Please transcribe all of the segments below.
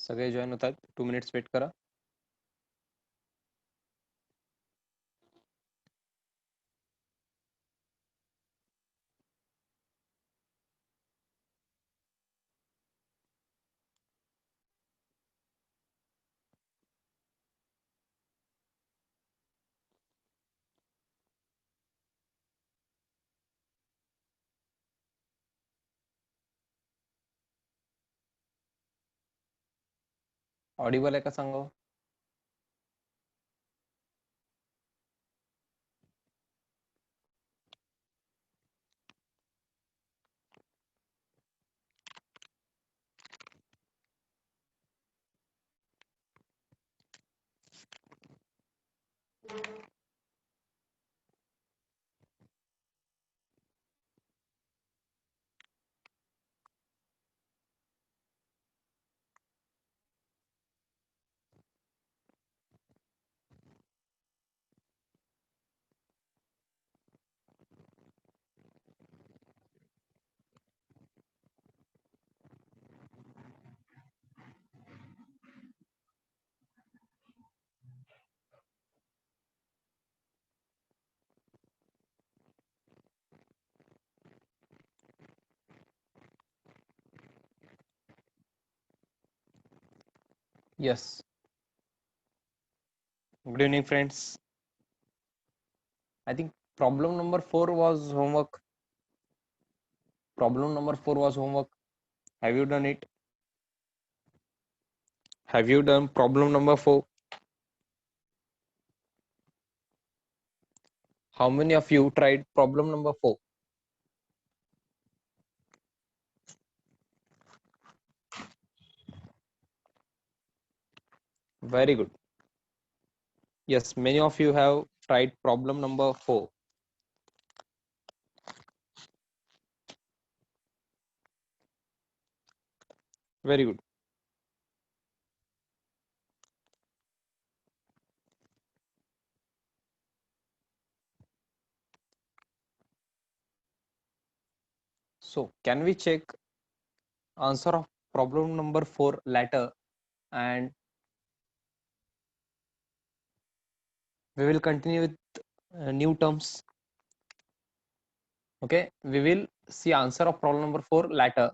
सगळे जॉईन होतात. 2 minutes weight करा. ऑडिबल आहे का सांगा हो? Yes. Good evening, friends. I think problem number 4 was homework. Problem number 4 was homework. Have you done it? Have you done problem number 4? How many of you tried problem number 4? Very good. Yes, many of you have tried problem number 4. Very good. So, can we check answer of problem number 4 later, and we will continue with new terms. Okay, we will see answer of problem number 4 later.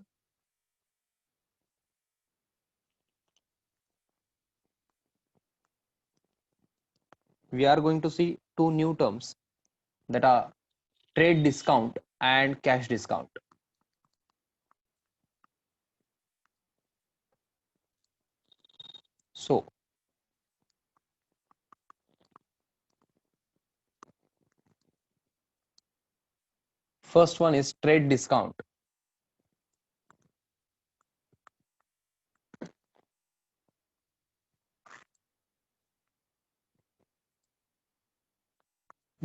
We are going to see two new terms, that are trade discount and cash discount. So, first one is trade discount.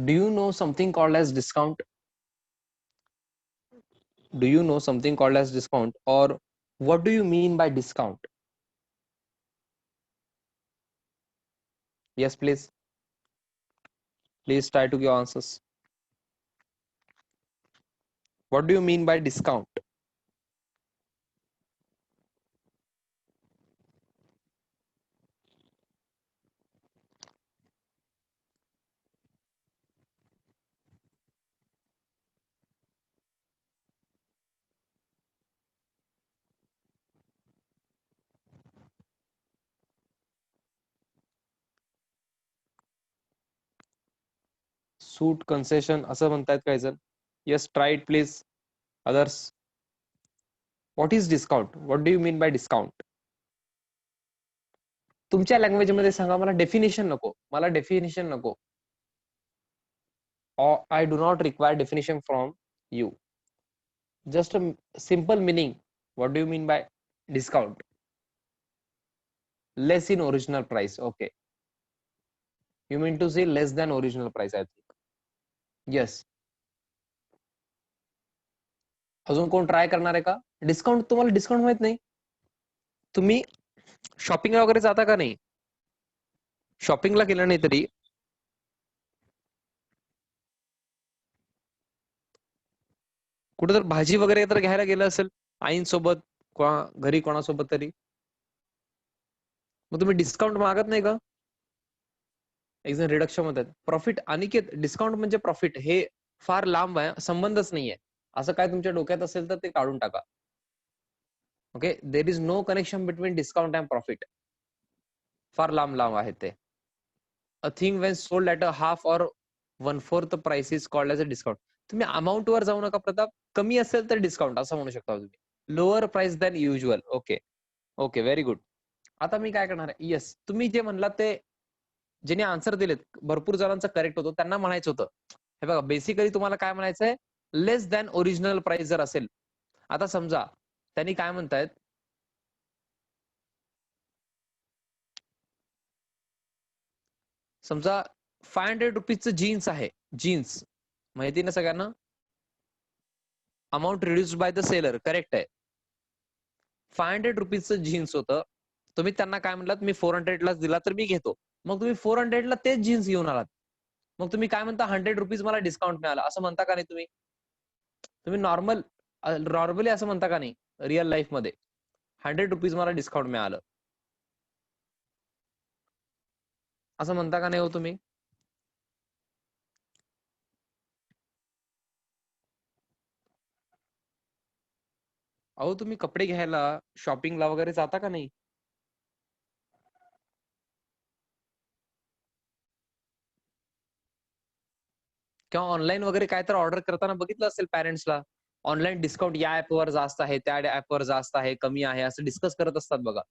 Do you know something called as discount? Do you know something called as discount, or what do you mean by discount? Yes, please. Please try to give answers. What do you mean by discount? Suit concession असं म्हणतायत काही जण. Yes, try it please. Others, what is discount? What do you mean by discount? तुमच्या language मध्ये सांगा. मला definition नको. मला डेफिनेशन नको. I do not require definition from you. Just a simple meaning. What do you mean by discount? Less in original price. Okay. You mean to say less than original price, I think. Yes. अजून कोण try करणार आहे का? Discount, तुम्हाला discount माहित नाही? तुम्ही शॉपिंगला वगैरे जाता का नाही? शॉपिंगला गेला नाही तरी कुठे तर भाजी वगैरे तर घ्यायला गेलं असेल आईंसोबत, घरी कोणासोबत तरी, मग तुम्ही डिस्काउंट मागत नाही का? एक जण रिडक्शन मध्ये प्रॉफिट. अनिकेत, डिस्काउंट म्हणजे प्रॉफिट हे फार लांब आहे, संबंधच नाहीये. असं काय तुमच्या डोक्यात असेल तर ते काढून टाका. Okay, there is no connection between discount and profit. फार लांब लांब आहे ते. A thing when sold at a half or 1/4 price is called as a discount. तुम्ही अमाऊंट वर जाऊ नका प्रताप. कमी असेल तर डिस्काउंट असं म्हणू शकता तुम्ही. Lower price than usual. Okay okay, very good. आता मी काय करणार आहे, येस तुम्ही जे म्हणलात ते ज्यांनी आन्सर दिलेत भरपूर जणांचं करेक्ट होतं, त्यांना म्हणायचं होतं हे बघा बेसिकली तुम्हाला काय म्हणायचंय, लेस दॅन ओरिजिनल प्राइस जर असेल. आता समजा त्यांनी काय म्हणतायत, समजा 500 रुपीजचं जीन्स आहे, जीन्स माहिती ना सगळ्यांना, amount reduced by the seller, correct आहे. 500 रुपीजचं जीन्स होतं, तुम्ही त्यांना काय म्हणलात, मी 400 लाच दिला तर मी घेतो. मग तुम्ही 400 ला तेच जीन्स घेऊन आलात. मग तुम्ही काय म्हणता, 100 रुपीज मला डिस्काउंट मिळाला असं म्हणता का नाही तुम्ही? तुम्ही नॉर्मली असं म्हणता का नाही रिअल लाईफ मध्ये, 100 रुपीज मला डिस्काउंट मिळालं असं म्हणता का नाही हो तुम्ही? अहो तुम्ही कपडे घ्यायला शॉपिंगला वगैरे जाता का नाही? किंवा ऑनलाईन वगैरे काय तर ऑर्डर करताना बघितलं असेल पॅरेंट्सला, ऑनलाईन डिस्काउंट या ऍपवर जास्त आहे, त्या ऍपवर जास्त आहे, कमी आहे, असं डिस्कस करत असतात बघा.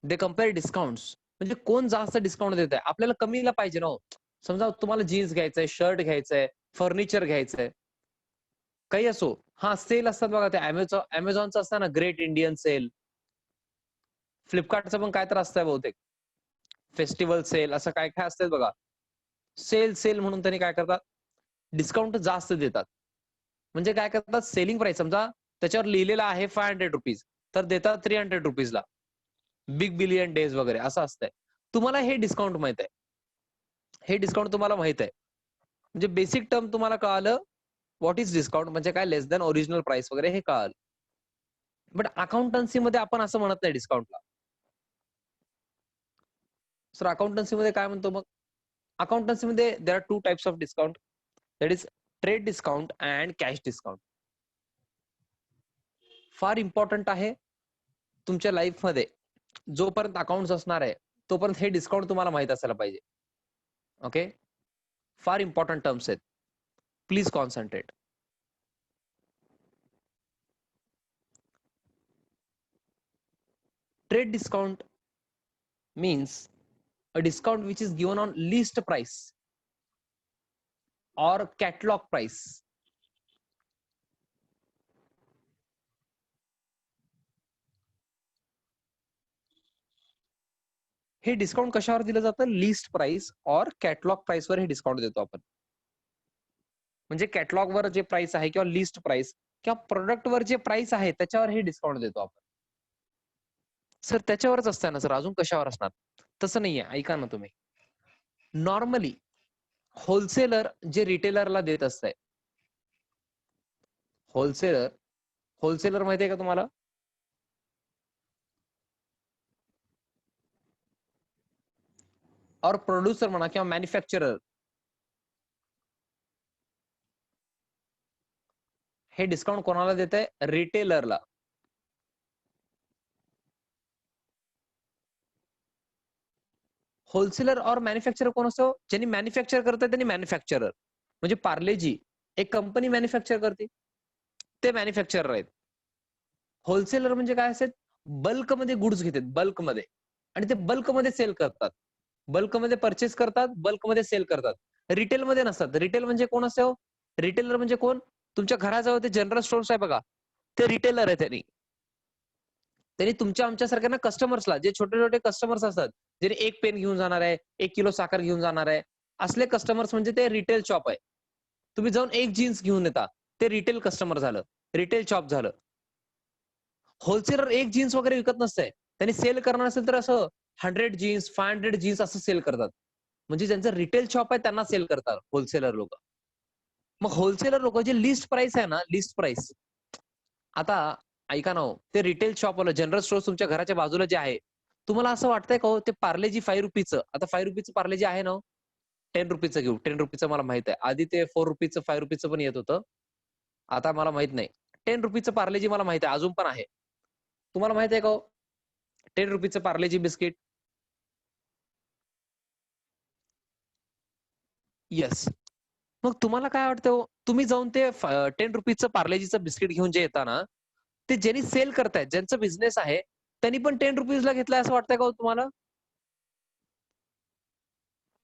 दे कम्पेअर डिस्काउंट्स. म्हणजे कोण जास्त डिस्काउंट देत आहे, आपल्याला कमीला पाहिजे ना हो. समजा तुम्हाला जीन्स घ्यायचंय, शर्ट घ्यायचंय, फर्निचर घ्यायचंय, काही असो, हा सेल असतात बघा, ते अमेझॉनचं असतं ना ग्रेट इंडियन सेल, फ्लिपकार्टचं पण काय तर असतंय बहुतेक, फेस्टिवल सेल, असं काय काय असतंय बघा. सेल सेल म्हणून त्यांनी काय करतात, डिस्काउंट जास्त देतात. म्हणजे काय करतात, सेलिंग प्राइस समजा त्याच्यावर लिहिलेलं आहे 500 रुपीज, तर देतात 300 रुपीजला. बिग बिलियन डेज वगैरे असं असतंय. तुम्हाला हे डिस्काउंट माहित आहे, हे डिस्काउंट तुम्हाला माहित आहे, म्हणजे बेसिक टर्म तुम्हाला कळालं, व्हॉट इज डिस्काउंट म्हणजे काय, लेस दॅन ओरिजिनल प्राइस वगैरे हे कळालं. बट अकाउंटन्सी मध्ये आपण असं म्हणत नाही डिस्काउंटला. सर अकाउंटन्सी मध्ये काय म्हणतो मग, अकाउंटन्सी मध्ये there are two types of discount, that is trade discount and cash discount. फार इम्पॉर्टंट आहे तुमच्या लाईफ मध्ये, जोपर्यंत अकाउंट असणार आहे तोपर्यंत हे डिस्काउंट तुम्हाला माहित असायला पाहिजे. ओके, फार इम्पॉर्टंट टर्म्स आहेत, please concentrate. Trade discount means a discount which is given on list price or catalog price. हे डिस्काउंट कशावर दिलं जातं, लिस्ट प्राइस और कॅटलॉग प्राइस वर हे डिस्काउंट देतो आपण. म्हणजे कॅटलॉग वर जे प्राइस आहे किंवा लिस्ट प्राइस किंवा प्रोडक्ट वर जे प्राइस आहे त्याच्यावर हे डिस्काउंट देतो आपण. सर त्याच्यावरच असतं ना सर, अजून कशावर असणार? तसं नाहीये, ऐका ना तुम्ही. नॉर्मली होलसेलर जे रिटेलरला देत असतंय, होलसेलर, होलसेलर माहितीये का तुम्हाला? और प्रोड्युसर म्हणा किंवा मॅन्युफॅक्चरर, हे डिस्काउंट कोणाला देत आहे, रिटेलरला. होलसेलर और मॅन्युफॅक्चरर कोण असतो, ज्यांनी मॅन्युफॅक्चर करतात त्यांनी मॅन्युफॅक्चरर. म्हणजे पार्लेजी एक कंपनी मॅन्युफॅक्चर करते, ते मॅन्युफॅक्चरर आहेत. होलसेलर म्हणजे काय असेल, बल्कमध्ये गुड्स घेतात, बल्कमध्ये, आणि ते बल्कमध्ये सेल करतात, बल्कमध्ये परचेस करतात, बल्कमध्ये सेल करतात. रिटेलमध्ये नसतात. रिटेल म्हणजे कोण असतो, रिटेलर म्हणजे कोण, तुमच्या घराजवळ ते जनरल स्टोर्स आहे बघा, ते रिटेलर आहे. त्यांनी त्यांनी तुमच्या आमच्यासारख्या कस्टमर्सला, जे छोटे छोटे कस्टमर्स असतात, जे एक पेन घेऊन जाणार आहे, 1 किलो साखर घेऊन जाणार आहे, असले कस्टमर्स म्हणजे ते रिटेल शॉप आहे. तुम्ही जाऊन एक जीन्स घेऊन येता, ते रिटेल कस्टमर झालं, रिटेल शॉप झालं. होलसेलर एक जीन्स वगैरे विकत नसतंय, त्यांनी सेल करणार असेल तर असं 100 जीन्स, 500 जीन्स असं सेल करतात. म्हणजे ज्यांचं रिटेल शॉप आहे त्यांना सेल करतात होलसेलर लोक. मग होलसेलर लोक जे लिस्ट प्राइस आहे ना, लिस्ट प्राइस, आता ऐका ना हो, ते रिटेल शॉपवाला जनरल स्टोअर तुमच्या घराच्या बाजूला जे आहे, तुम्हाला असं वाटतंय का हो ते पार्लेजी 5 रुपीचं, आता 5 रुपीचं पार्लेजी आहे ना, 10 रुपीचं घेऊ, 10 रुपीचं मला माहित आहे. आधी ते 4 रुपीचं 5 रुपीचं पण येत होतं, आता मला माहित नाही. 10 रुपीचं पार्लेजी मला माहित आहे, अजून पण आहे. तुम्हाला माहित आहे का हो 10 रुपीचं पार्लेजी बिस्किट? येस. मग तुम्हाला काय वाटतं हो, तुम्ही जाऊन ते 10 रुपीचं पार्लेजीचं बिस्किट घेऊन जे येता ना, ते ज्यांनी सेल करतायत, ज्यांचा बिझनेस आहे, त्यांनी पण 10 रुपीजला घेतलाय असं वाटतंय का हो तुम्हाला?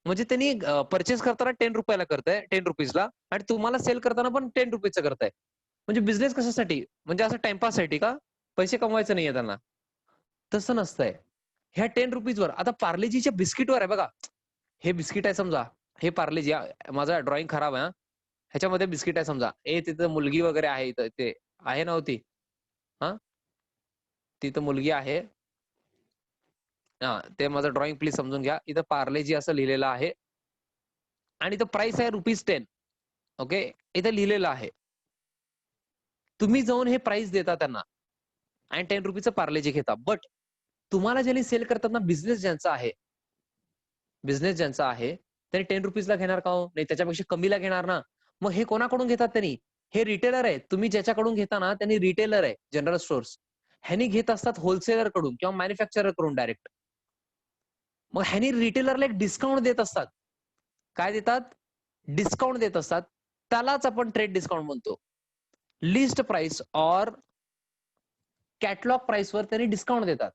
म्हणजे त्यांनी परचेस करताना 10 रुपयाला करताय, 10 रुपीजला, आणि तुम्हाला सेल करताना पण 10 रुपीजचं करताय. म्हणजे बिझनेस कशासाठी? म्हणजे असं टाइमपाससाठी का? पैसे कमवायचे नाहीये त्यांना. तसं नसतंय. ह्या 10 रुपीजवर आता पार्लेजीच्या बिस्किटवर आहे बघा. हे बिस्किट आहे समजा. हे पार्लेजी, माझा ड्रॉइंग खराब आहे. ह्याच्यामध्ये बिस्किट आहे समजा. तिथं मुलगी वगैरे आहे इथं ते आहे ना होती. हा, तिथं मुलगी आहे. हा, ते माझं ड्रॉइंग प्लीज समजून घ्या. इथं पार्लेजी असं लिहिलेलं आहे आणि इथं प्राइस आहे ₹10. ओके, इथं लिहिलेलं आहे. तुम्ही जाऊन हे प्राइस देता त्यांना आणि 10 रुपीचं पार्लेजी घेता. बट तुम्हाला ज्यांनी सेल करतात ना, बिझनेस ज्यांचा आहे त्यांनी 10 रुपीजला घेणार का हो? नाही, त्याच्यापेक्षा कमीला घेणार ना. मग हे कोणाकडून घेतात त्यांनी? हे रिटेलर आहे. तुम्ही ज्याच्याकडून घेता ना, त्यांनी रिटेलर आहे, जनरल स्टोर्स. ह्यांनी घेत असतात होलसेलर कडून किंवा मॅन्युफॅक्चरर कडून डायरेक्ट. मग ह्यांनी रिटेलरला एक डिस्काउंट देत असतात. काय देतात? डिस्काउंट देत असतात. त्यालाच आपण ट्रेड डिस्काउंट म्हणतो. लिस्ट प्राइस और कॅटलॉग प्राइसवर त्यांनी डिस्काउंट देतात.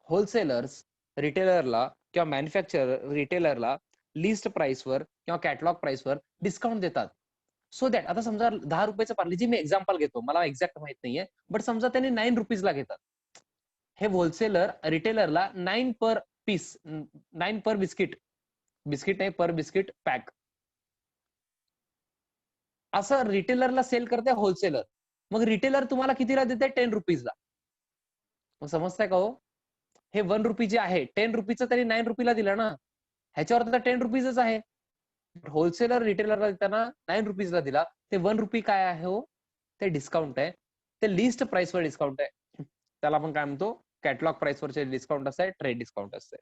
होलसेलर्स रिटेलरला किंवा मॅन्युफॅक्चरर रिटेलरला लिस्ट प्राइसवर किंवा कॅटलॉग प्राइसवर डिस्काउंट देतात. सो दॅट आता समजा 10 रुपयाचं पार्लेजी, मी एक्झाम्पल घेतो, मला एक्झॅक्ट माहित नाहीये, बट समजा त्यांनी 9 रुपीजला घेतात. हे होलसेलर रिटेलरला 9 पर पीस, 9 पर बिस्किट, बिस्किट नाही, पर बिस्किट पॅक, असं रिटेलरला सेल करते होलसेलर. मग रिटेलर तुम्हाला कितीला देते? 10 रुपीजला. मग समजताय का हो? हे 1 रुपी जे आहे, 10 रुपीचं तरी 9 रुपीला दिलं ना, ह्याच्यावर तर 10 रुपीजच आहे. होलसेलर रिटेलरला देताना 9 रुपीजला दिला, ते 1 रुपी काय आहे हो? ते डिस्काउंट आहे. ते लिस्ट प्राइसवर डिस्काउंट आहे. त्याला आपण काय म्हणतो? कॅटलॉग प्राइसवरचे डिस्काउंट असते, ट्रेड डिस्काउंट असते.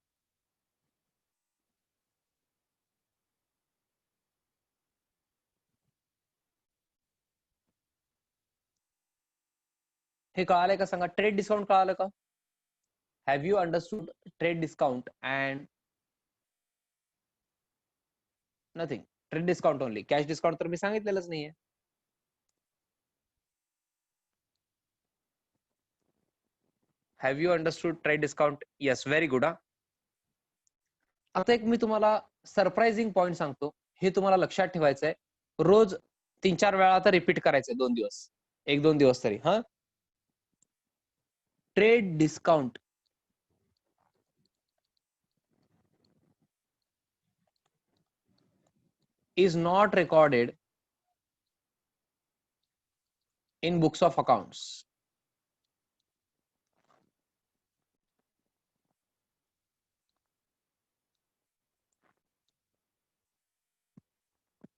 हे कळालंय का सांगा? ट्रेड डिस्काउंट कळालं का? Have you understood trade discount and nothing? Trade discount only. Cash discount तर मी सांगितलेलंच नाहीये. Have you understood trade discount? Yes, very good. आता एक मी तुम्हाला सरप्राइझिंग पॉइंट सांगतो, हे तुम्हाला लक्षात ठेवायचंय. रोज 3-4 वेळा आता रिपीट करायचंय, 2 दिवस, 1-2 दिवस तरी. हा, trade discount is not recorded in books of accounts.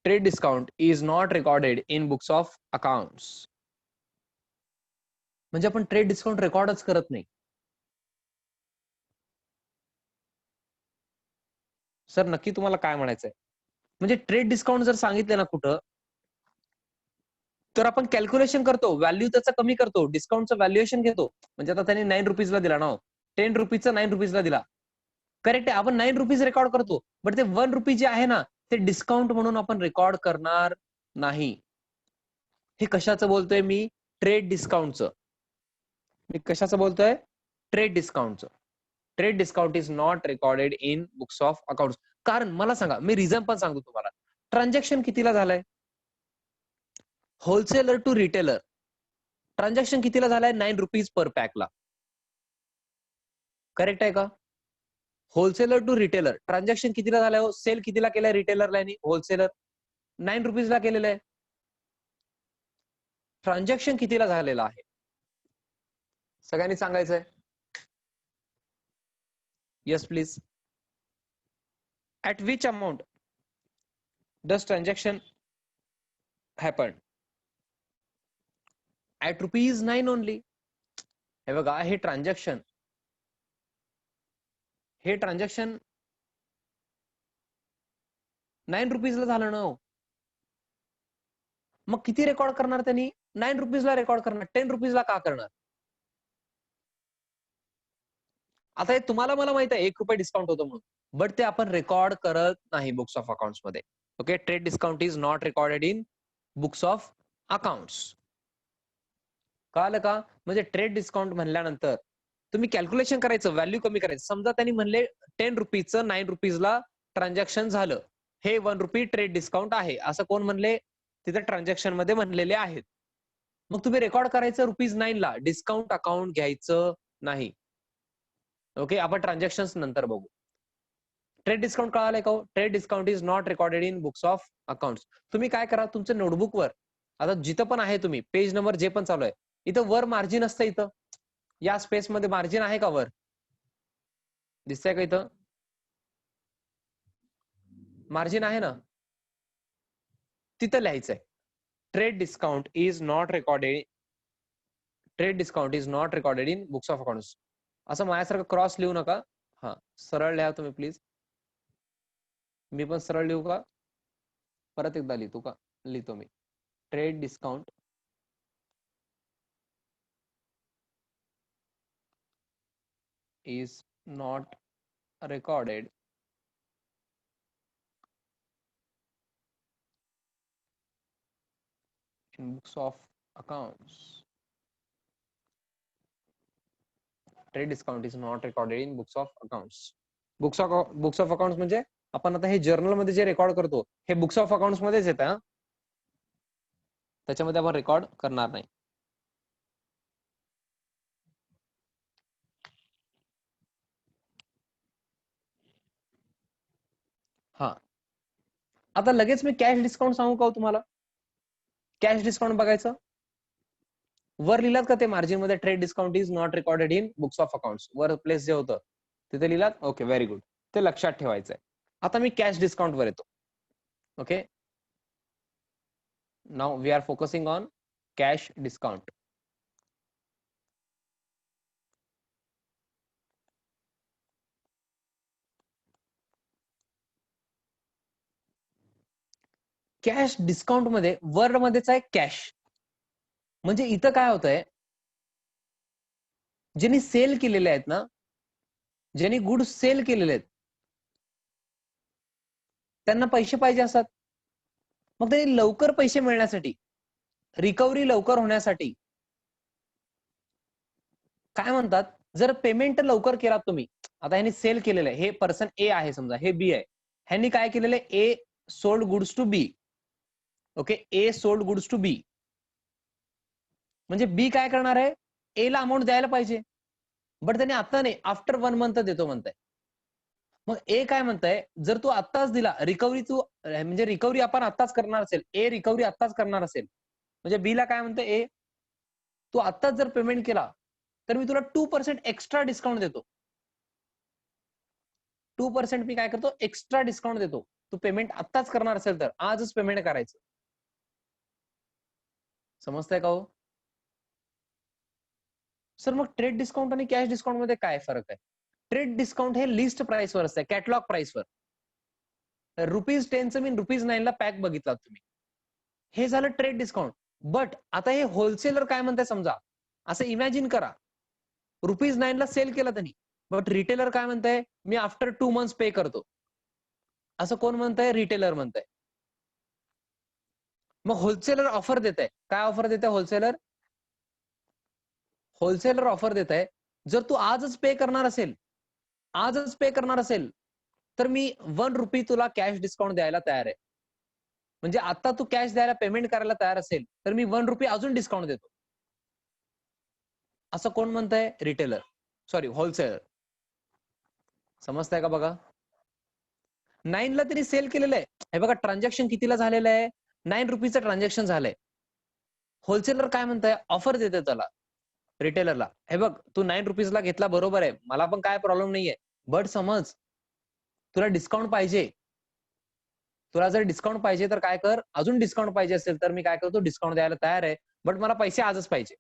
Trade discount is not recorded in books of accounts. म्हणजे आपण ट्रेड डिस्काउंट रेकॉर्डच करत नाही. सर नक्की तुम्हाला काय म्हणायचंय? म्हणजे ट्रेड डिस्काउंट जर सांगितलं ना कुठं, तर आपण कॅल्क्युलेशन करतो, व्हॅल्यू त्याचा कमी करतो, डिस्काउंटचं व्हॅल्युएशन घेतो. म्हणजे आता त्यांनी 9 रुपीजला दिला ना, 10 रुपीजचा 9 रुपीजला दिला, करेक्ट आहे, आपण 9 रुपीज रेकॉर्ड करतो. बट ते 1 रुपी जे आहे ना, ते डिस्काउंट म्हणून आपण रेकॉर्ड करणार नाही. हे कशाचं बोलतोय मी? ट्रेड डिस्काउंटचं. मी कशाचं बोलतोय? ट्रेड डिस्काउंटचं. Trade discount is not recorded in books of account. कारण मला सांगा, मी रिझन पण सांगतो तुम्हाला. ट्रान्झॅक्शन कितीला झालंय? होलसेलर टू रिटेलर ट्रान्झॅक्शन कितीला झालंय? 9 रुपीज पर पॅकला. करेक्ट आहे का? होलसेलर टू रिटेलर ट्रान्झॅक्शन कितीला झालंय हो? सेल कितीला केलाय रिटेलरला आणि होलसेलर? 9 रुपीजला केलेलं आहे. ट्रान्झॅक्शन कितीला झालेलं आहे? सगळ्यांनी सांगायचंय. Yes please. At which amount does transaction happen? At rupees 9 only. हे बघा, हे ट्रान्झॅक्शन 9 रुपीजला झालं ना. मग किती रेकॉर्ड करणार त्यांनी? 9 रुपीजला रेकॉर्ड करणार, 10 रुपीजला का करणार? आता हे तुम्हाला मला माहित आहे 1 रुपये डिस्काउंट होतो म्हणून, बट ते आपण रेकॉर्ड करत नाही बुक्स ऑफ अकाउंट्स मध्ये. Okay, trade discount is not recorded in books of accounts. कळालं का? म्हणजे ट्रेड डिस्काउंट म्हणल्यानंतर तुम्ही कॅल्क्युलेशन करायचं, व्हॅल्यू कमी करायचं. समजा त्यांनी म्हणले 10 रुपीजचं 9 रुपीजला ट्रान्झॅक्शन झालं, हे 1 रुपी ट्रेड डिस्काउंट आहे, असं कोण म्हणले? तिथे ट्रान्झॅक्शन मध्ये म्हणलेले आहेत. मग तुम्ही रेकॉर्ड करायचं ₹9 ला, डिस्काउंट अकाउंट घ्यायचं नाही. ओके, आपण ट्रान्झॅक्शन नंतर बघू. ट्रेड डिस्काउंट कळालंय का? Trade discount is not recorded in books of accounts. तुम्ही काय करा, तुमच्या नोटबुकवर आता जिथं पण आहे तुम्ही, पेज नंबर जे पण चालू आहे, इथं वर मार्जिन असतं, इथं या स्पेस मध्ये मार्जिन आहे का? वर दिसतंय का? इथं मार्जिन आहे ना, तिथं लिहायचंय trade discount is not recorded, trade discount is not recorded in books of accounts. असं माझ्यासारखं क्रॉस लिहू नका, हा सरळ लिहा तुम्ही प्लीज. मी पण सरळ लिहू का? परत एकदा लिहितो का? लिहितो मी. Trade discount is not recorded in books of accounts. Trade discount is not recorded in books of accounts. Books of accounts म्हणजे आपण आता हे जर्नल मध्ये जे रेकॉर्ड करतो, हे बुक्स ऑफ अकाउंट्स मध्येच येतं, त्याच्यामध्ये आपण रेकॉर्ड करणार नाही. हा, आता लगेच मी कॅश डिस्काउंट सांगू का तुम्हाला? कॅश डिस्काउंट बघायचं, वर लिहिलात का ते मार्जिन मध्ये? Trade discount is not recorded in books of accounts, वर प्लेस जे होतं तिथे लिहिलात? ओके, व्हेरी गुड, ते लक्षात ठेवायचंय. आता मी कॅश डिस्काउंट वर येतो. Okay, now we are focusing on cash discount. Cash discount मध्ये वर्ड मध्येच आहे कॅश. म्हणजे इथं काय होतंय, ज्यांनी सेल केलेले आहेत ना, ज्यांनी गुड्स सेल केलेले आहेत, त्यांना पैसे पाहिजे असतात. मग त्यांनी लवकर पैसे मिळण्यासाठी, रिकव्हरी लवकर होण्यासाठी काय म्हणतात, जर पेमेंट लवकर केलात तुम्ही, आता ह्यांनी सेल केलेलं आहे, हे पर्सन ए आहे समजा, हे बी आहे, ह्यांनी काय केलेलं आहे, A sold goods to B. Okay, A sold goods to B, म्हणजे बी काय करणार आहे, ए ला अमाऊंट द्यायला पाहिजे, बट त्यांनी आता नाही, आफ्टर 1 मंथ देतो म्हणताय. मग ए काय म्हणताय, जर तू आत्ताच दिला, रिकव्हरी तू म्हणजे रिकव्हरी आपण आत्ताच करणार असेल, ए रिकव्हरी आत्ताच करणार असेल, म्हणजे बी ला काय म्हणतंय, ए तू आत्ताच जर पेमेंट केला तर मी तुला 2% एक्स्ट्रा डिस्काउंट देतो. 2% मी काय करतो, एक्स्ट्रा डिस्काउंट देतो, तू पेमेंट आत्ताच करणार असेल तर, आजच पेमेंट करायचं. समजतंय का हो? सर मग ट्रेड डिस्काउंट आणि कॅश डिस्काउंट मध्ये काय फरक आहे? ट्रेड डिस्काउंट हे लिस्ट प्राइसवर असतं, कॅटलॉग प्राइसवर. ₹10चं मी ₹9 ला पॅक बघितला तुम्ही, हे झालं ट्रेड डिस्काउंट. बट आता हे होलसेलर काय म्हणताय, समजा असं इमॅजिन करा, ₹9 ला सेल केलं त्यांनी, बट रिटेलर काय म्हणताय, मी आफ्टर 2 मंथ्स पे करतो, असं कोण म्हणताय? रिटेलर म्हणताय. मग होलसेलर ऑफर देत आहे, काय ऑफर देत आहे होलसेलर? होलसेलर ऑफर देत आहे, जर तू आजच पे करणार असेल, आजच पे करणार असेल, तर मी 1 रुपी तुला कॅश डिस्काउंट द्यायला तयार आहे. म्हणजे आता तू कॅश द्यायला, पेमेंट करायला तयार असेल, तर मी 1 रुपी अजून डिस्काउंट देतो, असं कोण म्हणताय? Retailer, sorry wholesaler. समजताय का? बघा, 9 ला तरी सेल केलेलं आहे, हे बघा ट्रान्झॅक्शन कितीला झालेलं आहे, 9 रुपीचं ट्रान्झॅक्शन झालंय. होलसेलर काय म्हणताय, ऑफर देते त्याला, रिटेलरला, हे बघ तू 9 रुपीजला घेतला, बरोबर आहे, मला पण काय प्रॉब्लेम नाहीये, बट समज तुला डिस्काउंट पाहिजे, तुला जर डिस्काउंट पाहिजे तर काय कर, अजून डिस्काउंट पाहिजे असेल तर मी काय करतो, डिस्काउंट द्यायला तयार आहे, बट मला पैसे आजच पाहिजे.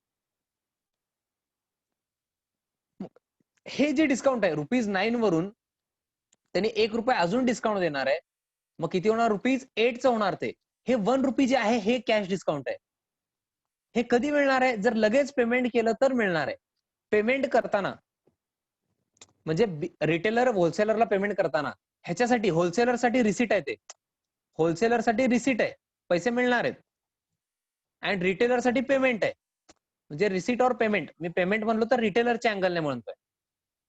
हे जे डिस्काउंट आहे ₹9 वरून त्यांनी ₹1 अजून डिस्काउंट देणार आहे. मग किती होणार? ₹8चं होणार ते. हे ₹1 जे आहे हे कॅश डिस्काउंट आहे. हे कधी मिळणार आहे? जर लगेच पेमेंट केलं तर मिळणार आहे. पेमेंट करताना म्हणजे रिटेलर होलसेलरला पेमेंट करताना ह्याच्यासाठी होलसेलरसाठी रिसीट आहे ते. होलसेलरसाठी रिसीट आहे. पैसे मिळणार आहेत. अँड रिटेलरसाठी पेमेंट आहे. म्हणजे receipt or payment. Me payment म्हणलो तर रिटेलरच्या अँगलने म्हणतोय.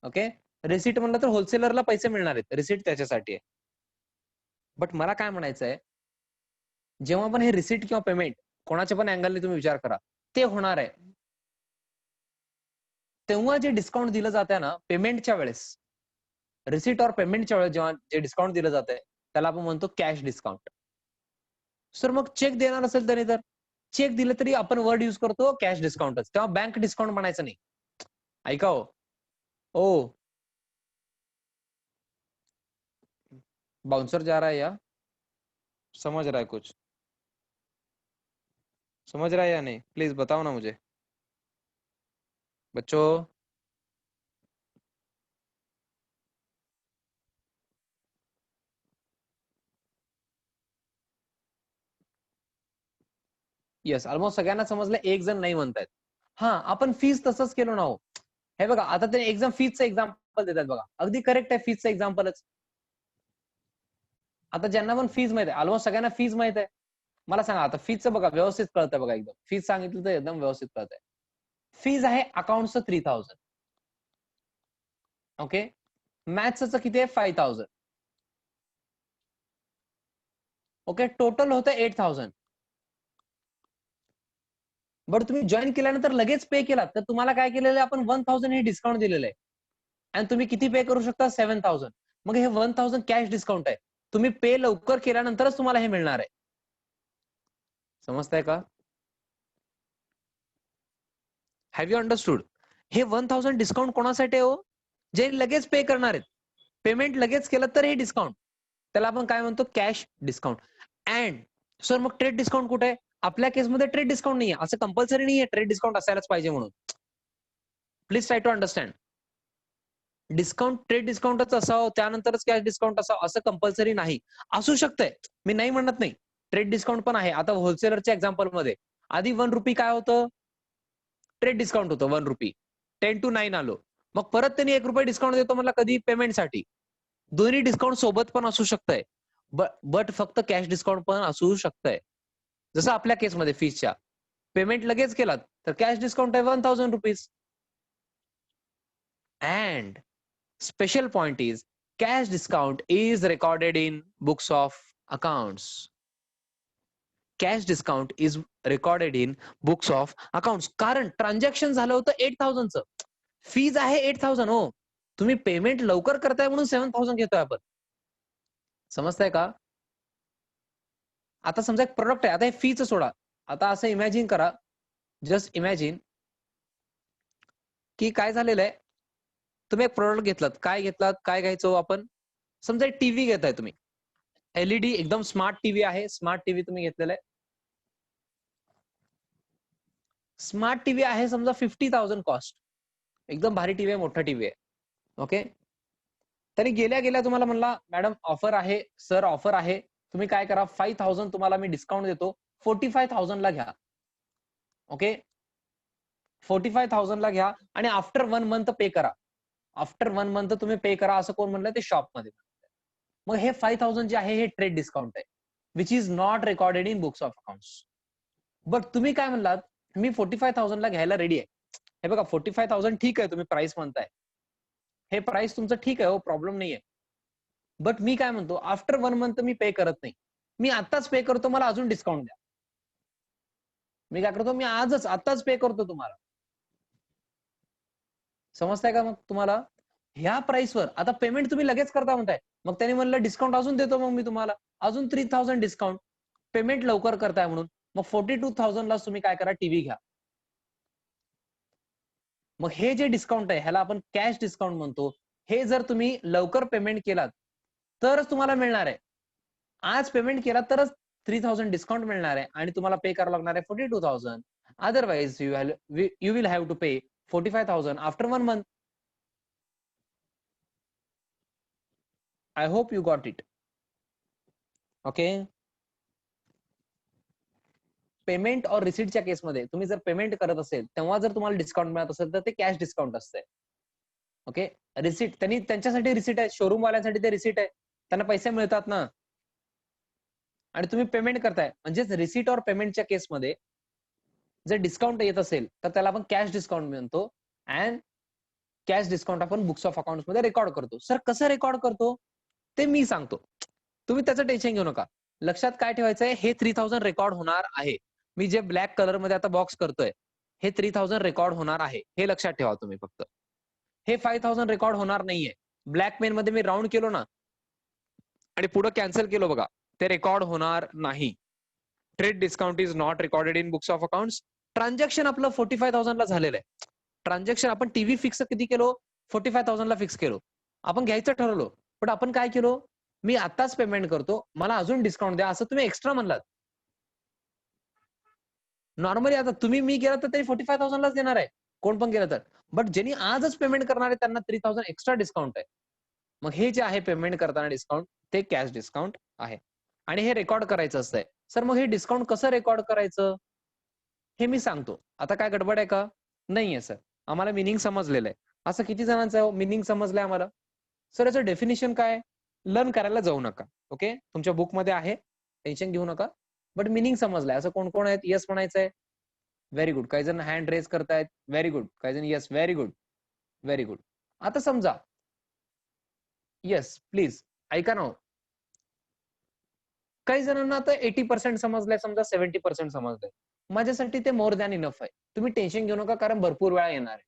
ओके. रिसीट म्हणलं तर होलसेलरला पैसे मिळणार आहेत. रिसीट त्याच्यासाठी आहे. बट मला काय म्हणायचं आहे, जेव्हा पण हे रिसीट किंवा पेमेंट कोणाच्या पण अँगलने तुम्ही विचार करा, ते होणार आहे. तेव्हा जे डिस्काउंट दिलं जाते ना पेमेंटच्या वेळेस, रिसीट ऑर पेमेंटच्या वेळेस जेव्हा जे डिस्काउंट दिलं जातंय त्याला आपण म्हणतो कॅश डिस्काउंट. सर मग चेक देणार असेल तरी तर चेक दिलं तरी आपण वर्ड यूज करतो कॅश डिस्काउंटच. तेव्हा बँक डिस्काउंट म्हणायचं नाही. ऐका हो. ओ बाउंसर जा रहा है या समझ रहा है कुछ? समझ रहा है या नहीं? प्लीज बताओ ना मुझे बच्चों. येस, ऑलमोस्ट सगळ्यांना समजलं. एक जण नाही म्हणतायत. हा, आपण फीज तसंच केलो ना हो. हे बघा आता ते एक्झाम फीजचं एक्झाम्पल देतात बघा. अगदी करेक्ट आहे फीजचं एक्झाम्पलच. आता ज्यांना पण फीज माहित आहे, ऑलमोस्ट सगळ्यांना फीज माहित आहे. मला सांगा आता फीजचं बघा व्यवस्थित कळतंय बघा एकदम. फीज सांगितलं तर एकदम व्यवस्थित कळतंय. फीज आहे अकाउंटचं 3000. ओके. मॅथ्सचं किती आहे? 5000. ओके. टोटल होतं 8000. बट तुम्ही जॉईन केल्यानंतर लगेच पे केलात तर तुम्हाला काय केलेलं आहे आपण 1000 हे डिस्काउंट दिलेलं आहे. आणि तुम्ही किती पे करू शकता? 7000. मग हे 1000 कॅश डिस्काउंट आहे. तुम्ही पे लवकर केल्यानंतरच तुम्हाला हे मिळणार आहे. समजताय का? Have you understood? हे 1000 डिस्काउंट कोणासाठी हो? जे लगेच पे करणार आहेत. पेमेंट लगेच केलं तर हे डिस्काउंट. त्याला आपण काय म्हणतो? Cash discount. अँड सर मग ट्रेड डिस्काउंट कुठे आहे? आपल्या केसमध्ये ट्रेड डिस्काउंट नाहीये. असं कंपल्सरी नाहीये ट्रेड डिस्काउंट असायलाच पाहिजे म्हणून. Please try to understand. Discount trade डिस्काउंटच असावं त्यानंतरच कॅश डिस्काउंट असावं असं कंपल्सरी नाही. असू शकतंय. मी नाही म्हणत नाही. ट्रेड डिस्काउंट पण आहे. आता होलसेलरच्या एक्झाम्पल मध्ये आधी ₹1 काय होतं? ट्रेड डिस्काउंट होतं ₹1. 10 to 9 आलो. मग परत त्यांनी ₹1 डिस्काउंट देतो मला कधी? पेमेंटसाठी. दोन्ही डिस्काउंट सोबत पण असू शकतंय. बट फक्त कॅश डिस्काउंट पण असू शकतंय. जसं आपल्या केसमध्ये फीसच्या. पेमेंट लगेच केलात तर कॅश डिस्काउंट आहे ₹1000. And special point is cash discount is recorded in books of accounts. Cash discount is recorded in books of accounts. कारण ट्रान्झॅक्शन झालं होतं 8000चं. फीज आहे 8000 हो. तुम्ही पेमेंट लवकर करताय म्हणून 7000 घेतोय आपण. समजताय का? आता समजा एक प्रोडक्ट आहे. आता हे फीचं सोडा. आता असं इमॅजिन करा. जस्ट इमॅजिन की काय झालेलं आहे. तुम्ही एक प्रोडक्ट घेतलात. काय घेतलात? काय घ्यायचो आपण? समजा एक टीव्ही घेताय तुम्ही. एलईडी एकदम स्मार्ट टीव्ही आहे. स्मार्ट टीव्ही तुम्ही घेतलेला आहे. स्मार्ट टीव्ही आहे समजा 50,000 कॉस्ट. एकदम भारी टीव्ही आहे, मोठा टीव्ही आहे. ओके. तरी गेल्या गेल्या तुम्हाला म्हणला मॅडम ऑफर आहे, सर ऑफर आहे. तुम्ही काय करा 5000 तुम्हाला मी डिस्काउंट देतो. 45,000 ला घ्या. ओके. 45,000 ला घ्या आणि आफ्टर 1 मंथ पे करा. आफ्टर 1 मंथ तुम्ही पे करा असं कोण म्हणलं? ते शॉपमध्ये. मग हे 5000 जे आहे हे ट्रेड डिस्काउंट आहे. Which is not recorded in books of accounts. But तुम्ही काय म्हणलात? मी 45,000 ला घ्यायला रेडी आहे. हे बघा 45,000 ठीक आहे तुम्ही प्राइस म्हणताय. हे प्राइस तुमचं ठीक आहे हो, प्रॉब्लेम नाहीये. बट मी काय म्हणतो आफ्टर 1 मंथ मी पे करत नाही. मी आत्ताच पे करतो, मला अजून डिस्काउंट द्या. मी काय करतो? मी आजच आत्ताच पे करतो तुम्हाला. समजताय का मग तुम्हाला? ह्या प्राइसवर आता पेमेंट तुम्ही लगेच करता म्हणताय. मग त्यांनी म्हणलं डिस्काउंट अजून देतो मग मी तुम्हाला. अजून 3000 डिस्काउंट. पेमेंट लवकर करताय म्हणून. मग 42,000 लाच तुम्ही काय करा? टीव्ही घ्या. मग हे जे डिस्काउंट आहे ह्याला आपण कॅश डिस्काउंट म्हणतो. हे जर तुम्ही लवकर पेमेंट केलात तरच तुम्हाला मिळणार आहे. आज पेमेंट केला तरच 3000 डिस्काउंट मिळणार आहे आणि तुम्हाला पे करावं लागणार आहे 42,000. Otherwise you will have to pay 45,000 after 1 month. I hope you got it. Okay. Payment और रिसीटच्या केसमध्ये तुम्ही जर पेमेंट करत असेल तेव्हा जर तुम्हाला डिस्काउंट मिळत असेल तर ते कॅश डिस्काउंट असते. ओके. रिसीट त्यांच्यासाठी रिसीट आहे, शोरूम वाल्यांसाठी ते रिसीट आहे, त्यांना पैसे मिळतात ना, आणि तुम्ही पेमेंट करताय. म्हणजेच रिसीट और पेमेंटच्या केसमध्ये जर डिस्काउंट येत असेल तर त्याला आपण कॅश डिस्काउंट म्हणतो. अँड कॅश डिस्काउंट आपण बुक्स ऑफ अकाउंट मध्ये रेकॉर्ड करतो. सर कसं रेकॉर्ड करतो ते मी सांगतो, तुम्ही त्याचं टेन्शन घेऊ नका. लक्षात काय ठेवायचंय, हे 3000 रेकॉर्ड होणार आहे. मी जे ब्लॅक कलर मध्ये आता बॉक्स करतोय हे 3000 रेकॉर्ड होणार आहे, हे लक्षात ठेवा तुम्ही फक्त. हे 5000 रेकॉर्ड होणार नाहीये. ब्लॅक पेन मध्ये मी राऊंड केलो ना आणि पुढे कॅन्सल केलो बघा, ते रेकॉर्ड होणार नाही. Trade discount is not recorded in books of accounts. Transaction आपलं 45,000 ला झालेलं आहे. ट्रान्झॅक्शन आपण टीव्ही फिक्स किती केलो, 45,000 ला फिक्स केलो. आपण घ्यायचं ठरवलं, पण आपण काय केलो, मी आताच पेमेंट करतो, मला अजून डिस्काउंट द्या असं तुम्ही एक्स्ट्रा म्हणलात. नॉर्मली आता तुम्ही मी केलं तर तरी 45,000 लाच देणार आहे, कोण पण केलं तर. बट ज्यांनी आजच पेमेंट करणार आहे त्यांना 3,000 एक्स्ट्रा डिस्काउंट आहे. मग हे जे आहे पेमेंट करताना डिस्काउंट ते कॅश डिस्काउंट आहे. आणि हे रेकॉर्ड करायचं असतंय. सर मग हे डिस्काउंट कसं रेकॉर्ड करायचं हे मी सांगतो. आता काय गडबड आहे का? नाहीये सर, आम्हाला मिनिंग समजलेलं आहे. असं किती जणांचं मिनिंग समजलंय आम्हाला? सर याचं डेफिनेशन काय? लर्न करायला जाऊ नका. ओके, तुमच्या बुकमध्ये आहे, टेन्शन घेऊ नका. बट मिनिंग समजलंय असं कोण कोण आहेत? येस म्हणायचंय. Very good. काही जण हँड रेज करतायत. Very good. काही जण yes. Very good, very good. आता समजा, येस प्लीज ऐका ना. काही जणांना आता 80% समजलंय, समजा 70% समजलंय. माझ्यासाठी ते मोर दॅन इनफ आहे. तुम्ही टेन्शन घेऊ नका, कारण भरपूर वेळा येणार आहे.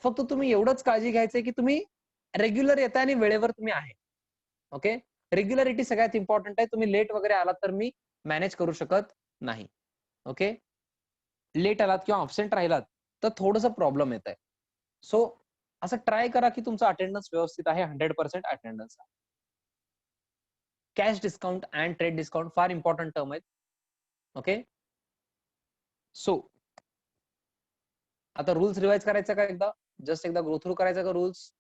फक्त तुम्ही एवढंच काळजी घ्यायचंय की तुम्ही रेग्युलर येताय आणि वेळेवर तुम्ही आहे. ओके, रेग्युलरिटी सगळ्यात इम्पॉर्टंट आहे. तुम्ही लेट वगैरे आलात तर मी मॅनेज करू शकत नाही. ओके, लेट आलात किंवा ऑब्सेंट राहिलात तर थोडंसं प्रॉब्लेम येत आहे. सो असं ट्राय करा की तुमचं अटेंडन्स व्यवस्थित आहे, 100% अटेंडन्स आहे. Cash discount and trade discount फार इम्पॉर्टंट टर्म आहेत. ओके, सो आता रूल्स रिवाइज करायचा का एकदा, जस्ट एकदा गो थ्रू करायचा का रूल्स?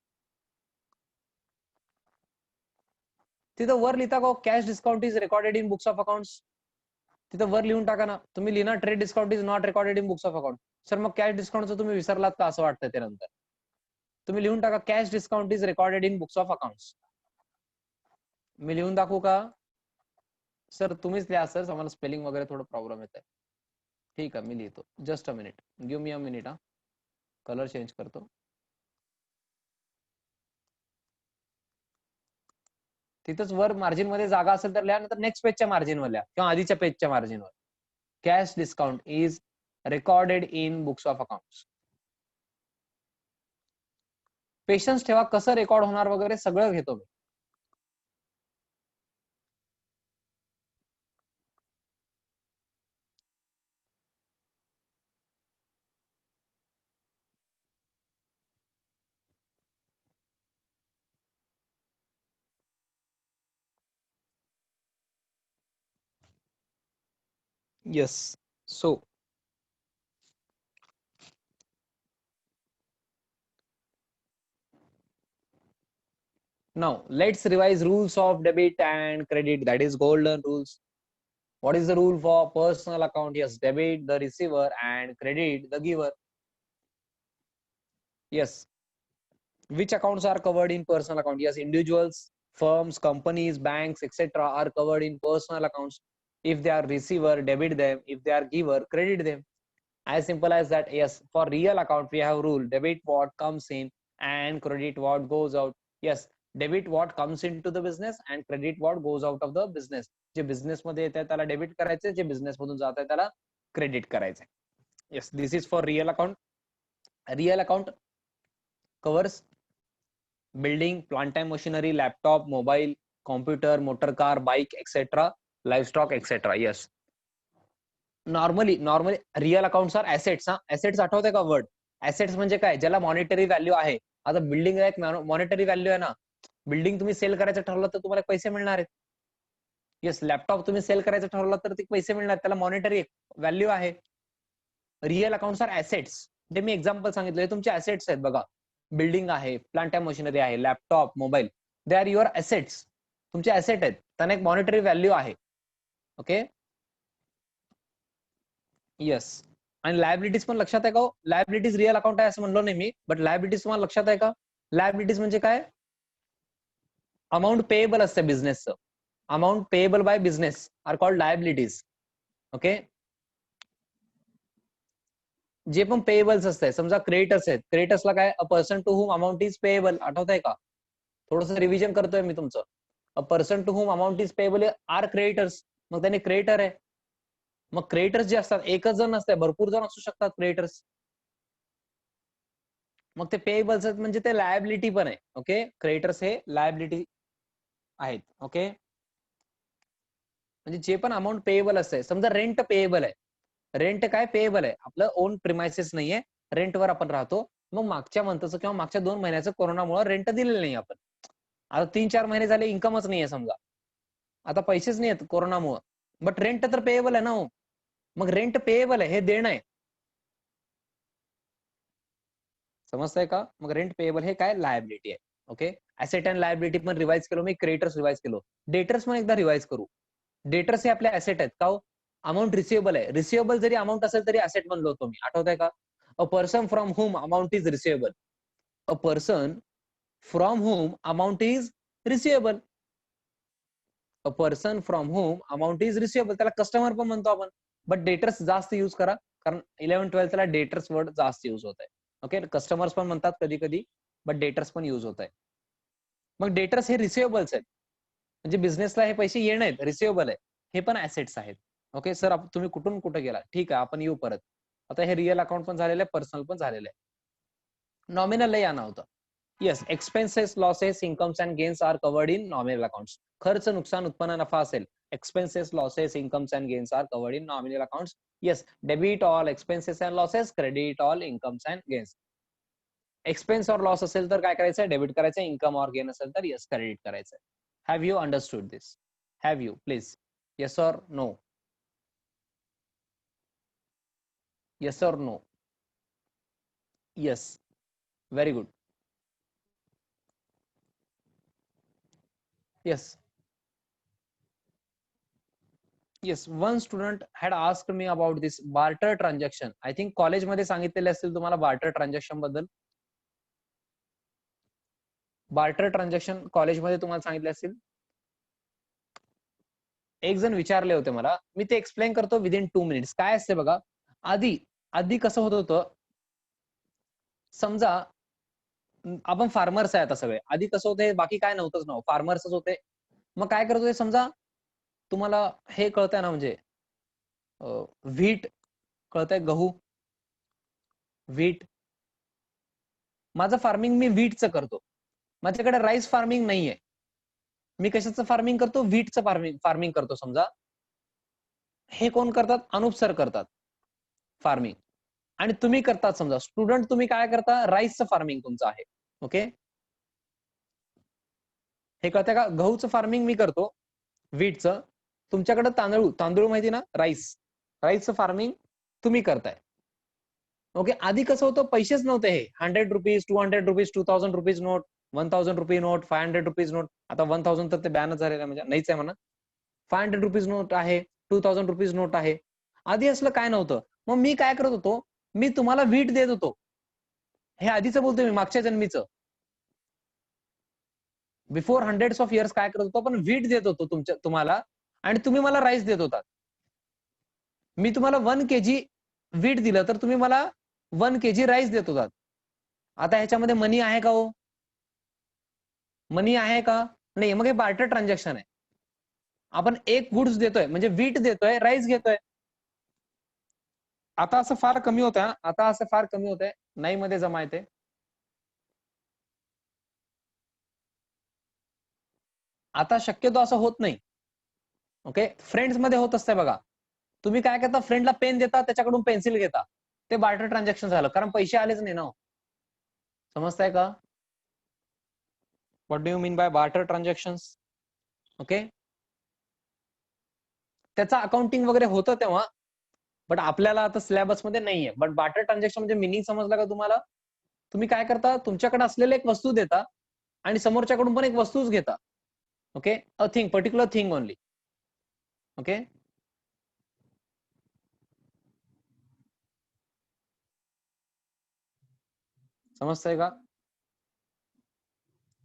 तिथं वर लिहिता का cash discount is recorded in books of accounts? तिथं वर लिहून टाका ना. तुम्ही लिहिना trade discount is not recorded in books of account. Sir मग कॅश डिस्काउंटचं तुम्ही विसरलात का असं वाटतं ते नंतर? तुम्ही लिहून टाका cash discount is recorded in books of accounts. मी लिहून दाखवू का? सर तुम्हीच लिहा सर, आम्हाला स्पेलिंग वगैरे थोडं प्रॉब्लेम येत आहे. ठीक आहे, मी लिहितो. Just a minute, give me a minute. हा, कलर चेंज करतो. तिथंच वर मार्जिन मध्ये जागा असेल तर लिहा, नंतर नेक्स्ट पेजच्या मार्जिनवर लिहा किंवा आधीच्या पेजच्या मार्जिनवर. Cash discount is recorded in books of accounts. Patience ठेवा, कसं रेकॉर्ड होणार वगैरे सगळं घेतो मी. Yes, so now let's revise rules of debit and credit, that is golden rules. What is the rule for personal account? Yes, debit the receiver and credit the giver. Yes, which accounts are covered in personal account? Yes, individuals, firms, companies, banks, etc. are covered in personal accounts. If they are receiver, debit them. If they are giver, credit them. As simple as that. Yes, for real account we have rule, debit what comes in and credit what goes out. Yes, debit what comes in to the business and credit what goes out of the business. जे business मध्ये येत आहे त्याला debit करायचं, जे business मधून जात आहे त्याला क्रेडिट करायचं. Yes, this is for real account. Real account covers building, plant and machinery, laptop, mobile, computer, motor car, bike etcetera, livestock etcetera. Yes, normally real accounts are assets. हा, assets आठवते का word? Assets म्हणजे काय? ज्याला monetary value आहे. आता building एक monetary value आहे ना. बिल्डिंग तुम्ही सेल करायचं ठरवलं तर तुम्हाला पैसे मिळणार आहेत. येस, लॅपटॉप तुम्ही सेल करायचं ठरवलं तर ते पैसे मिळणार, त्याला मॉनिटरी व्हॅल्यू आहे. Real accounts are assets. जे मी एक्झाम्पल सांगितलं हे तुमचे ऍसेट्स आहेत बघा. बिल्डिंग आहे, प्लांट अँड मशिनरी आहे, laptop, mobile. They are your assets, तुमचे ऍसेट आहेत, त्यांना एक मॉनिटरी व्हॅल्यू आहे. Okay, yes. आणि लायबिलिटीज पण लक्षात आहे का हो? लायबिलिटीज रिअल अकाउंट आहे असं म्हणलो नाही मी, बट लायबिलिटीज तुम्हाला लक्षात आहे का? लायबिलिटीज म्हणजे काय? अमाऊंट पेएबल असते बिझनेसचं. Amount payable by business are called liabilities. Okay, जे पण पेएबल्स असते, समजा क्रेडिटर्स आहेत, क्रेडिटर्सला काय? A person to whom amount is payable. आठवत आहे का? थोडस रिव्हिजन करतोय मी तुमचं. A person to whom amount is payable are creditors. मग त्याने क्रेडिटर आहे. मग क्रेडिटर्स जे असतात, एकच जण नसते, भरपूर जण असू शकतात क्रेडिटर्स. मग ते पेएबल्स म्हणजे ते लायबिलिटी पण आहे. ओके, क्रेडिटर्स हे लायबिलिटी आहेत. ओके, म्हणजे जे पण अमाऊंट पेएबल असते, समजा रेंट पेएबल आहे. रेंट काय पेएबल आहे? आपलं ओन प्रिमायसेस नाहीये, रेंटवर आपण राहतो. मग मागच्या मंथचं किंवा मागच्या 2 महिन्याचं कोरोनामुळे रेंट दिलेलं नाही आपण. आता 3-4 महिने झाले इन्कमच नाहीये समजा. आता पैसेच नाही आहेत कोरोनामुळे. बट रेंट तर पेएबल आहे ना हो. मग रेंट पेएबल आहे, हे देणं आहे. समजतंय का? मग रेंट पेएबल हे काय? लायबिलिटी आहे. ओके, ऍसेट अँड लायबिलिटी पण रिवाइज केलो मी, क्रेडिटर्स रिवाइज केलो. डेटर्स पण एकदा रिवाइज करू. डेटर्स हे आपले ऍसेट आहेत का हो? अमाऊंट रिसिवेबल आहे. रिसिवेबल जरी अमाऊंट असेल तरी ऍसेट म्हणलो होतो मी, आठवत आहे का? A person from home amount is receivable. A person from home amount is receivable. A person from home amount is receivable, त्याला कस्टमर पण म्हणतो आपण. बट डेटर्स जास्त युज करा, कारण 11-12 ला डेटर्स वर्ड जास्त युज होत आहे. ओके, कस्टमर्स पण म्हणतात कधी कधी, बट डेटर्स पण युज होत आहे. मग डेटर्स हे रिसिवेबल्स आहेत, म्हणजे बिझनेसला हे पैसे येणं आहेत, रिसिवेबल आहे. हे पण ऍसेट्स आहेत. ओके सर, तुम्ही कुठून कुठे गेला? ठीक आहे, आपण येऊ परत. आता हे रिअल अकाउंट पण झालेलं आहे, पर्सनल पण झालेलं आहे. नॉमिनल या नव्हतं. Yes, expenses, losses, incomes and gains are covered in nominal accounts. खर्च, नुकसान, उत्पन्न, नफा असेल, expenses, losses, incomes and gains are covered in nominal accounts. Yes, debit all expenses and losses, credit all incomes and gains. Expense और loss असेल तर काय करायचं? डेबिट करायचं. इन्कम और गेन असेल तर येस, क्रेडिट करायचं. Have you understood this? Have you please? Yes और नो? येस और नो? Yes, very good. Yes, yes. One student had asked me about this barter transaction. I think कॉलेजमध्ये सांगितलेले असतील तुम्हाला बार्टर ट्रान्झॅक्शन बद्दल. बार्टर ट्रान्झॅक्शन कॉलेजमध्ये तुम्हाला सांगितले असतील. एक जण विचारले होते मला, मी ते एक्सप्लेन करतो विदिन 2 मिनिट्स. काय असते बघा, आधी आधी कसं होत होतं, समजा आपण फार्मर्स आहे आता सगळे. आधी कसं होते, बाकी काय नव्हतंच ना, फार्मर्सच होते. मग काय करत होते, समजा तुम्हाला हे कळतंय ना, म्हणजे व्हीट कळतंय, गहू, व्हीट. माझं फार्मिंग मी व्हीटचं करतो. माझ्याकडे राईस फार्मिंग नाहीये. मी कशाचं फार्मिंग करतो? व्हीटचं फार्मिंग करतो समजा. हे कोण करतात? अनुप सर करतात फार्मिंग. आणि तुम्ही करतात समजा, स्टुडंट तुम्ही काय करता? राईसचं फार्मिंग तुमचं आहे. ओके, हे कळतंय का? गहूचं फार्मिंग मी करतो, व्हीटचं. तुमच्याकडे तांदूळ, तांदूळ माहिती ना, राईस, राईसचं फार्मिंग तुम्ही करताय. ओके, आधी कसं होतं, पैसेच नव्हते हे. 100 rupees, 200 rupees, 2000 rupees note, 1000 rupee note, 500 rupees note. आता 1000 तर ते बॅनच झालेलं आहे, म्हणजे नाहीच आहे म्हणा. 500 रुपीज नोट आहे, 2000 रुपीज नोट आहे. आधी असलं काय नव्हतं. मग मी काय करत होतो, मी तुम्हाला व्हीट देत होतो. हे आधीच बोलतोय मी, मागच्या जन्मीचं. बिफोर हंड्रेड्स ऑफ इयर्स काय करत होतो, पण व्हीट देत होतो तुम्हाला, आणि तुम्ही मला राईस देत होता. मी तुम्हाला 1 kg व्हीट दिलं तर तुम्ही मला 1 kg राईस देत होतात. आता ह्याच्यामध्ये मनी आहे का हो? मनी आहे का? नाही. मग हे बार्टर ट्रान्झॅक्शन आहे. आपण एक गुड्स देतोय, म्हणजे व्हीट देतोय, राईस घेतोय. आता असं फार कमी होत आहे, आता असं फार कमी होत आहे. नाही मध्ये जमा येते. आता शक्यतो असं होत नाही. ओके, फ्रेंड्स मध्ये होत असते बघा. तुम्ही काय करता, फ्रेंडला पेन देता, त्याच्याकडून पेन्सिल घेता. ते बार्टर ट्रान्झॅक्शन झालं, कारण पैसे आलेच नाही ना. समजताय का? What do you mean by barter transaction? Okay, त्याचा अकाउंटिंग वगैरे होतं तेव्हा, बट आपल्याला आता सिलेबस मध्ये नाहीये. बट बार्टर ट्रान्झॅक्शन म्हणजे मिनिंग समजला का तुम्हाला? तुम्ही काय करता, तुमच्याकडे असलेले एक वस्तू देता, आणि समोरच्याकडून पण एक वस्तूच घेता. Okay, a thing, particular thing only. Okay, समजतंय का?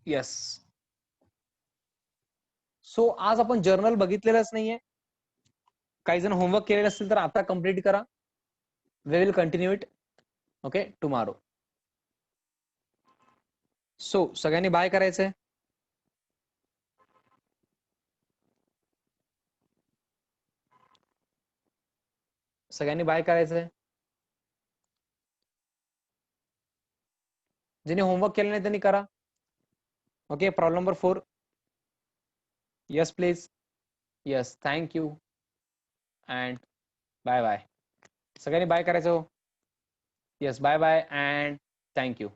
येस. सो आज आपण जर्नल बघितलेलंच नाहीये. काही जण होमवर्क केलेलं असतील तर आता कम्प्लीट करा. We will continue it okay tomorrow. So सगळ्यांनी बाय करायचंय. सगळ्यांनी बाय करायचंय. ज्यांनी होमवर्क केलं नाही त्यांनी करा. Okay, problem number 4. Yes please. Yes, thank you and bye bye. सगळ्यांनी बाय करायचं हो. Yes, bye bye and thank you.